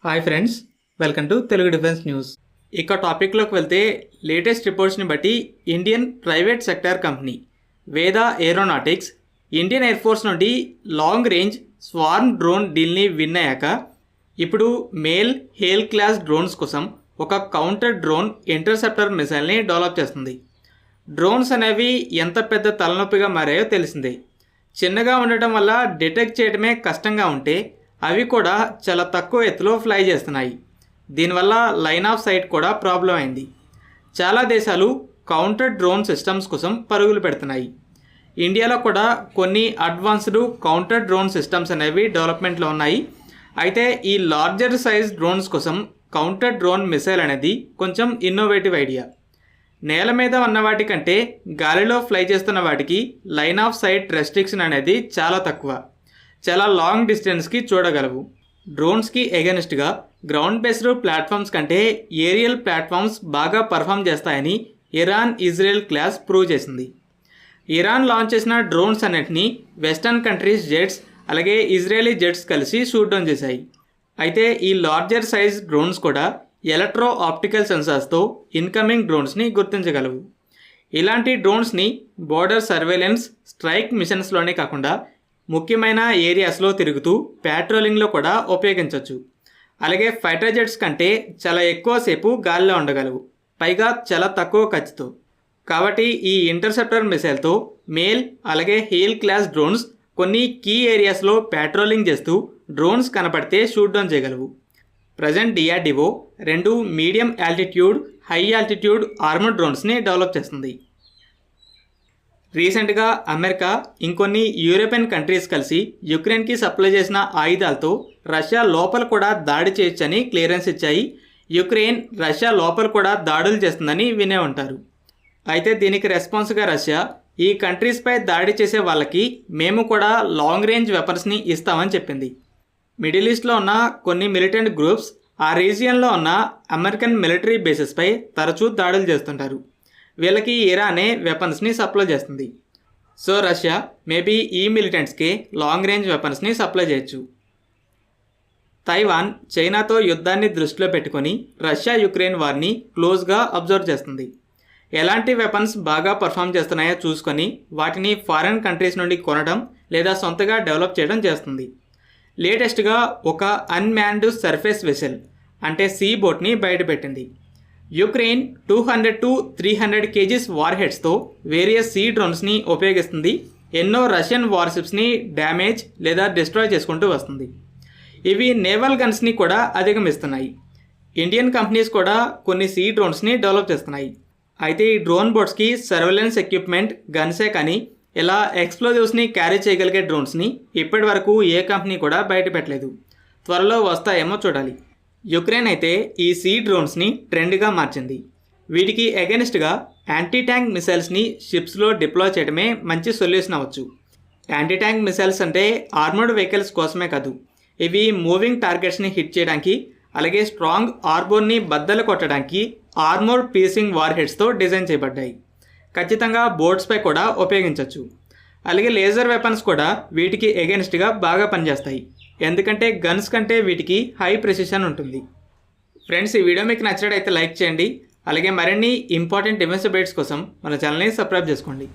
Hi friends, welcome to Telugu defence news. ఇక టాపిక్లోకి వెళ్తే లేటెస్ట్ రిపోర్ట్స్ని బట్టి Indian private sector company Veda aeronautics Indian air force నుండి లాంగ్ రేంజ్ స్వార్మ్ డ్రోన్ డీల్ని విన్ అయ్యాక ఇప్పుడు మేల్ హేల్ క్లాస్ డ్రోన్స్ కోసం ఒక కౌంటర్ డ్రోన్ ఇంటర్సెప్టర్ మిసైల్ని డెవలప్ చేస్తుంది. డ్రోన్స్ అనేవి ఎంత పెద్ద తలనొప్పిగా మారాయో తెలిసిందే. చిన్నగా ఉండటం వల్ల డిటెక్ట్ చేయడమే కష్టంగా ఉంటే అవి కూడా చాలా తక్కువ ఎత్తులో ఫ్లై చేస్తున్నాయి. దీనివల్ల లైన్ ఆఫ్ సైట్ కూడా ప్రాబ్లం అయింది. చాలా దేశాలు కౌంటర్ డ్రోన్ సిస్టమ్స్ కోసం పరుగులు పెడుతున్నాయి. ఇండియాలో కూడా కొన్ని అడ్వాన్స్డ్ కౌంటర్ డ్రోన్ సిస్టమ్స్ అనేవి డెవలప్మెంట్లో ఉన్నాయి. అయితే ఈ లార్జర్ సైజ్ డ్రోన్స్ కోసం కౌంటర్ డ్రోన్ మిసైల్ అనేది కొంచెం ఇన్నోవేటివ్ ఐడియా. నేల మీద ఉన్న వాటి కంటే గాలిలో ఫ్లై చేస్తున్న వాటికి లైన్ ఆఫ్ సైట్ రెస్ట్రిక్షన్ అనేది చాలా తక్కువ. చాలా లాంగ్ డిస్టెన్స్కి చూడగలవు. డ్రోన్స్కి ఎగెనిస్ట్గా గ్రౌండ్ బేస్డ్ ప్లాట్ఫామ్స్ కంటే ఏరియల్ ప్లాట్ఫామ్స్ బాగా పర్ఫామ్ చేస్తాయని ఇరాన్ ఇజ్రాయెల్ క్లాస్ ప్రూవ్ చేసింది. ఇరాన్ లాంచ్ చేసిన డ్రోన్స్ అన్నింటినీ వెస్టర్న్ కంట్రీస్ జెట్స్ అలాగే ఇజ్రాయలీ జెట్స్ కలిసి షూట్ డౌన్ చేశాయి. అయితే ఈ లార్జర్ సైజ్ డ్రోన్స్ కూడా ఎలక్ట్రో ఆప్టికల్ సెన్సార్స్తో ఇన్కమింగ్ డ్రోన్స్ని గుర్తించగలవు. ఇలాంటి డ్రోన్స్ని బోర్డర్ సర్వేలెన్స్ స్ట్రైక్ మిషన్స్లోనే కాకుండా ముఖ్యమైన ఏరియాస్లో తిరుగుతూ ప్యాట్రోలింగ్లో కూడా ఉపయోగించవచ్చు. అలాగే ఫైటర్ జెట్స్ కంటే చాలా ఎక్కువసేపు గాలిలో ఉండగలవు, పైగా చాలా తక్కువ ఖర్చుతో. కాబట్టి ఈ ఇంటర్సెప్టర్ మిసైల్తో మేల్ అలాగే హేల్ క్లాస్ డ్రోన్స్ కొన్ని కీ ఏరియాస్లో ప్యాట్రోలింగ్ చేస్తూ డ్రోన్స్ కనపడితే షూట్ డౌన్ చేయగలవు. Present DRDO 2 medium altitude high altitude armour డ్రోన్స్ని డెవలప్ చేస్తుంది. రీసెంట్గా అమెరికా ఇంకొన్ని యూరోపియన్ కంట్రీస్ కలిసి యుక్రెయిన్కి సప్లై చేసిన ఆయుధాలతో రష్యా లోపల కూడా దాడి చేయొచ్చని క్లియరెన్స్ ఇచ్చాయి. యుక్రెయిన్ రష్యా లోపల కూడా దాడులు చేస్తుందని వినే ఉంటారు. అయితే దీనికి రెస్పాన్స్గా రష్యా ఈ కంట్రీస్పై దాడి చేసే వాళ్ళకి మేము కూడా లాంగ్ రేంజ్ వెపన్స్ని ఇస్తామని చెప్పింది. మిడిల్ ఈస్ట్లో ఉన్న కొన్ని మిలిటెంట్ గ్రూప్స్ ఆ రీజియన్లో ఉన్న అమెరికన్ మిలిటరీ బేసెస్పై తరచూ దాడులు చేస్తుంటారు. వీళ్ళకి ఇరానే వెపన్స్ని సప్లై చేస్తుంది. సో రష్యా మేబీ ఈ మిలిటెంట్స్కి లాంగ్ రేంజ్ వెపన్స్ని సప్లై చేయొచ్చు. తైవాన్ చైనాతో యుద్ధాన్ని దృష్టిలో పెట్టుకొని రష్యా యుక్రెయిన్ వార్ని క్లోజ్గా అబ్జర్వ్ చేస్తుంది. ఎలాంటి వెపన్స్ బాగా పర్ఫామ్ చేస్తున్నాయో చూసుకొని వాటిని ఫారిన్ కంట్రీస్ నుండి కొనడం లేదా సొంతగా డెవలప్ చేయడం చేస్తుంది. లేటెస్ట్గా ఒక అన్మ్యాన్డ్ సర్ఫేస్ వెసెల్ అంటే సీ బోట్ని బయటపెట్టింది. యుక్రెయిన్ 200 to 300 kgs వార్ హెడ్స్తో వేరియస్ సీ డ్రోన్స్ని ఉపయోగిస్తుంది. ఎన్నో రష్యన్ వార్షిప్స్ని డ్యామేజ్ లేదా డిస్ట్రాయ్ చేసుకుంటూ వస్తుంది. ఇవి నేవల్ గన్స్ని కూడా అధిగమిస్తున్నాయి. ఇండియన్ కంపెనీస్ కూడా కొన్ని సీ డ్రోన్స్ని డెవలప్ చేస్తున్నాయి. అయితే ఈ డ్రోన్ బోట్స్కి సర్వేలెన్స్ ఎక్విప్మెంట్ గన్సే కానీ ఇలా ఎక్స్ప్లోజివ్స్ని క్యారీ చేయగలిగే డ్రోన్స్ని ఇప్పటి వరకు ఏ కంపెనీ కూడా బయటపెట్టలేదు. త్వరలో వస్తాయేమో చూడాలి. యుక్రెయిన్ అయితే ఈ సీ డ్రోన్స్ని ట్రెండ్గా మార్చింది. వీటికి అగెనిస్ట్గా యాంటీ ట్యాంక్ మిసైల్స్ని షిప్స్లో డిప్లాయ్ చేయడమే మంచి సొల్యూషన్ అవ్వచ్చు. యాంటీ ట్యాంక్ మిసైల్స్ అంటే ఆర్మర్డ్ వెహికల్స్ కోసమే కాదు, ఇవి మూవింగ్ టార్గెట్స్ని హిట్ చేయడానికి అలాగే స్ట్రాంగ్ ఆర్బోర్ని బద్దలు కొట్టడానికి ఆర్మోర్ పీసింగ్ వార్ హెడ్స్తో డిజైన్ చేయబడ్డాయి. ఖచ్చితంగా బోట్స్పై కూడా ఉపయోగించవచ్చు. అలాగే లేజర్ వెపన్స్ కూడా వీటికి ఎగెనిస్ట్గా బాగా పనిచేస్తాయి. ఎందుకంటే గన్స్ కంటే వీటికి హై ప్రెసిషన్ ఉంటుంది. ఫ్రెండ్స్, ఈ వీడియో మీకు నచ్చినట్టయితే లైక్ చేయండి. అలాగే మరిన్ని ఇంపార్టెంట్ డిఫెన్స్ అప్డేట్స్ కోసం మన ఛానల్ని సబ్స్క్రైబ్ చేసుకోండి.